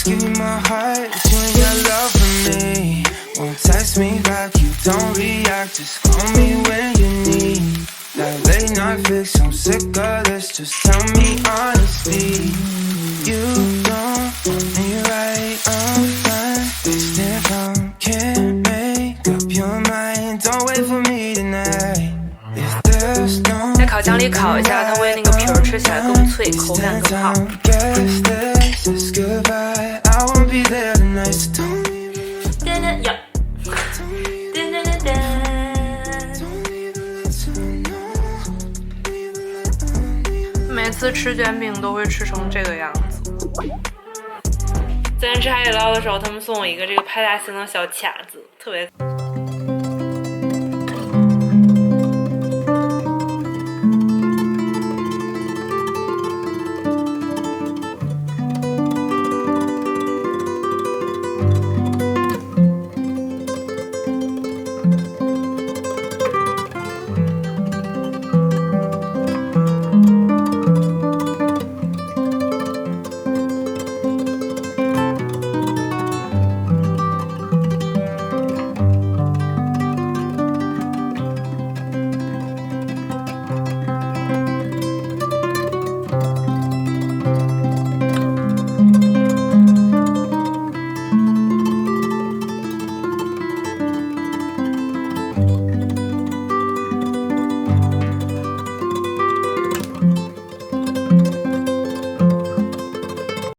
give you my heart, but you ain't got love for me. Won't text me back, you don't react, just call me when you need. That late night fix, I'm sick of this, just tell me honestly. You don't want me right, I'm fine, wasting time. Can't make up your mind, don't wait for me tonight. If there's no 在烤箱里烤一下，它会那个皮儿吃起来更脆，口感更好。 guess this is goodbye, I won't be there tonight, so don't leave it. 噔噔呀，噔噔噔噔。 每次吃卷饼都会吃成这个样子。昨天吃海底捞的时候，他们送我一个这个派大星的小卡子，特别。